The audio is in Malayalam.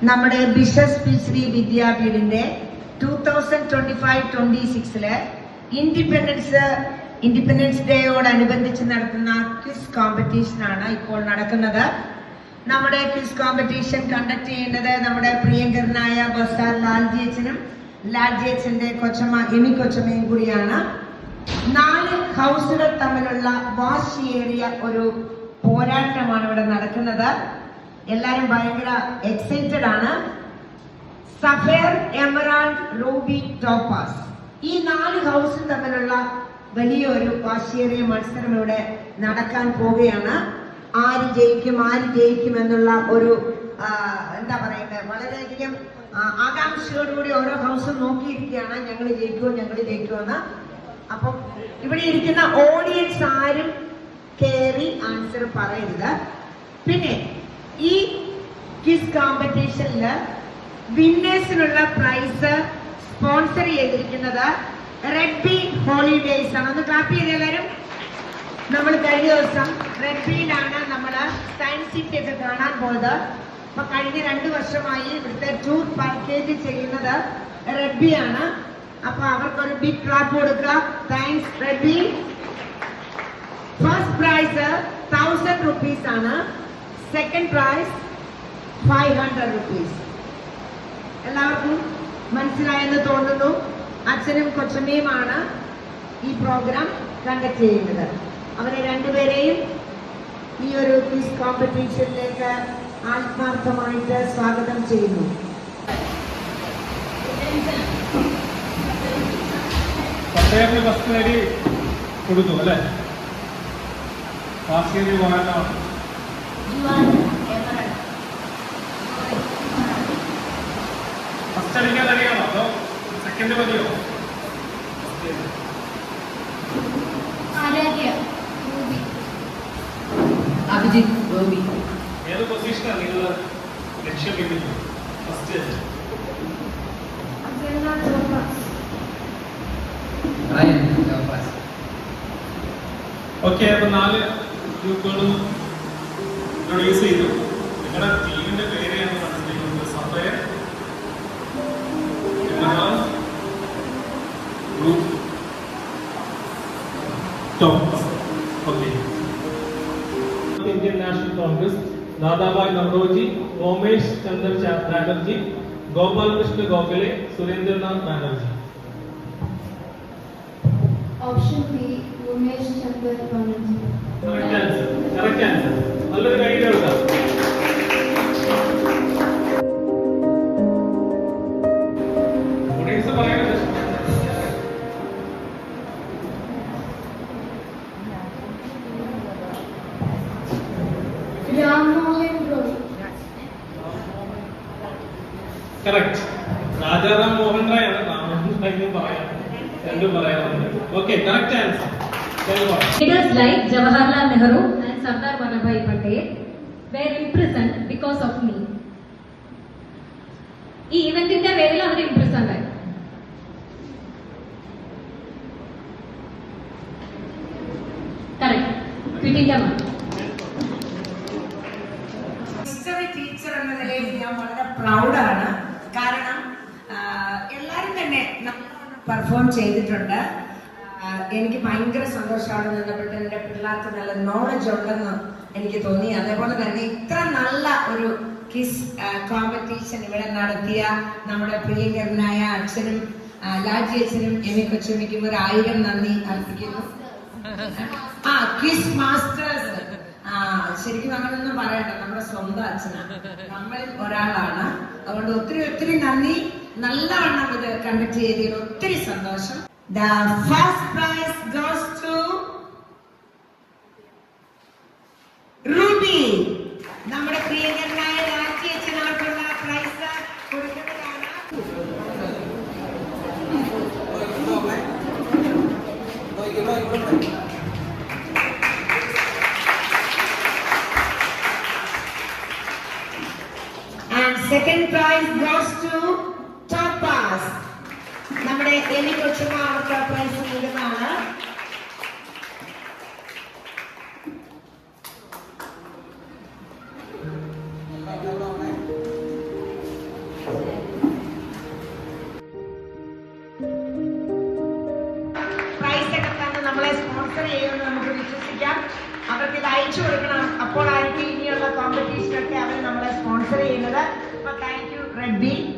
നമ്മുടെ ബിഷപ്പ് ശ്രീ വിദ്യാപീഠിന്റെ 2025-26 ഇൻഡിപെൻഡൻസ് ഡേയോടനുബന്ധിച്ച് നടത്തുന്ന ക്വിസ് കോമ്പറ്റീഷൻ ആണ് ഇപ്പോൾ നടക്കുന്നത്. നമ്മുടെ ക്വിസ് കോമ്പറ്റീഷൻ കണ്ടക്ട് ചെയ്യുന്നത് നമ്മുടെ പ്രിയങ്കരനായ ബസാർ ലാൽജിയച്ചനും ലാൽജിയച്ചന്റെ കൊച്ചമ്മ എമി കൊച്ചമ്മയും കൂടിയാണ്. 4 ഹൗസുകൾ തമ്മിലുള്ള വാശിയേറിയ ഒരു പോരാട്ടമാണ് ഇവിടെ നടക്കുന്നത്. എല്ലാരും ഭയങ്കര എക്സൈറ്റഡ് ആണ്. സഫയർ, എമറാൾഡ്, റൂബി, ടോപ്പാസ്, ഈ 4 ഹൗസും തമ്മിലുള്ള വലിയൊരു വാശിയേറിയ മത്സരം ഇവിടെ നടക്കാൻ പോവുകയാണ്. ആര് ജയിക്കും എന്നുള്ള ഒരു എന്താ പറയുന്നത്, വളരെയധികം ആകാംക്ഷയോടുകൂടി ഓരോ ഹൗസും നോക്കിയിരിക്കുകയാണ്. ഞങ്ങൾ ജയിക്കുമെന്ന്. അപ്പം ഇവിടെ ഇരിക്കുന്ന ഓഡിയൻസ് ആരും കയറി ആൻസർ പറയരുത്. പിന്നെ ഈ ക്വിസ് കോമ്പറ്റീഷനില് വിന്നേഴ്സിനുള്ള പ്രൈസ് സ്പോൺസർ ചെയ്തിരിക്കുന്നത് റെഡ് ബീൻ ഹോളിഡേയ്സ് ആണ്. ഒന്ന് ക്ലാപ്പ് ചെയ്ത് എല്ലാവരും. നമ്മൾ കഴിഞ്ഞ ദിവസം റെഡ് ബീനാണ് നമ്മള് സയൻസ് സിറ്റി ഒക്കെ കാണാൻ പോയത്. അപ്പൊ കഴിഞ്ഞ 2 വർഷമായി ഇവിടുത്തെ ടൂർ പാക്കേജ് ചെയ്യുന്നത് റെഡ് ബീ ആണ്. അപ്പൊ അവർക്കൊരു ബിഗ് ക്ലാപ്പ് കൊടുക്കുക. Thanks Red Bee. First prize 1000 rupees ആണ്. Second prize 500 rupees. എല്ലാവർക്കും മനസ്സിലായെന്ന് തോന്നുന്നു. അച്ഛനും കൊച്ചമ്മയുമാണ് ഈ പ്രോഗ്രാം കണ്ടക്ട് ചെയ്യുന്നത്. അവരെ രണ്ടുപേരെയും ഈ ഒരു ക്വിസ് കോമ്പറ്റീഷനിലേക്ക് ആത്മാർത്ഥമായിട്ട് സ്വാഗതം ചെയ്യുന്നു. ഫസ്റ്റ് നേടി കൊടുത്തു അല്ലേ? ഫസ്റ്റ് അടിക്കാൻ അറിയാമോ അതോ സെക്കൻഡ് മതിയോ? അഭിജിത്ത്, ഗോപി. ഏത് പൊസിഷനാണ് നിങ്ങൾ ലക്ഷ്യം വെക്കുന്നത്? First okay. അപ്പൊ 4 ഗ്രൂപ്പുകളും ഇൻട്രൊഡ്യൂസ് ചെയ്തു. നിങ്ങളുടെ ടീമിന്റെ പേരെയാണ് മനസ്സിലാക്കുന്നത്. Sapphire, group, top. Okay. Indian National Congress Dadabhai Naoroji, Omesh Chandra Banerjee, Gopal Krishna Gokhale, Surendranath Banerjee. Option B Umesh Chandra Banerjee. Correct answer. നല്ലൊരു ഐഡിയ ഉണ്ട്. ഓഡിയൻസ് പറയുന്നത് കറക്റ്റ്. രാജാറാം മോഹൻ റായ് ആണ്. രാമോഹൻ റായ് പറയാം, രണ്ടും പറയാറുണ്ട്. Okay, correct answer. Leaders like Jawaharlal Nehru and Sardar Vallabhbhai Patel were imprisoned because of me. ഈ ഇവന്റിന്റെ പേരിൽ അവർ ഇംപ്രസൻഡ് ആയി. കറക്റ്റ്. കിട്ടില്ല. ഹിസ്റ്ററി ടീച്ചർ എന്ന നിലയിൽ ഞാൻ വളരെ പ്രൗഡാണ്. കാരണം എല്ലാരും തന്നെ പെർഫോം ചെയ്തിട്ടുണ്ട്. എനിക്ക് ഭയങ്കര സന്തോഷമാണ്. നിന്നപ്പോൾ എൻ്റെ പിള്ളേർക്ക് നല്ല നോളജ് ഉണ്ടെന്ന് എനിക്ക് തോന്നി. അതേപോലെ തന്നെ ഇത്ര നല്ല ഒരു ക്വിസ് കോമ്പറ്റീഷൻ ഇവിടെ നടത്തിയ നമ്മുടെ പ്രിയങ്കരനായ അച്ഛനും ലാജി അച്ഛനും എമി കൊച്ചമ്മയ്ക്കും 1000 നന്ദി അർപ്പിക്കുന്നു. ക്വിസ് മാസ്റ്റേഴ്സ് ശരിക്കും അങ്ങനൊന്നും പറയണ്ട, നമ്മുടെ സ്വന്തം അച്ഛനാണ്, നമ്മളിൽ ഒരാളാണ്. അതുകൊണ്ട് ഒത്തിരി നന്ദി. നല്ലവണ്ണം ഇത് കണ്ടക്ട് ചെയ്തതിൽ ഒത്തിരി സന്തോഷം. The first prize goes to Ruby. നമ്മുടെ പ്രിയങ്കരനായ രാജി അച്ഛനവർക്കുള്ള പ്രൈസ് കൊടുക്കുന്നതാണ്. And second prize goes to Topaz. നമ്മുടെ എലി കൊച്ചുമ്മ അവർക്ക് പ്രൈസ് നൽകുന്നതാണ്. പ്രൈസ് ഒക്കെ തന്ന് നമ്മളെ സ്പോൺസർ ചെയ്യുമെന്ന് നമുക്ക് വിശ്വസിക്കാം. അവർക്ക് ഇത് അയച്ചു കൊടുക്കണം. അപ്പോഴായിരിക്കും ഇനിയുള്ള കോമ്പറ്റീഷനൊക്കെ അവർ നമ്മളെ സ്പോൺസർ ചെയ്യുന്നത്. അപ്പൊ താങ്ക് യു റെഡ്ബി.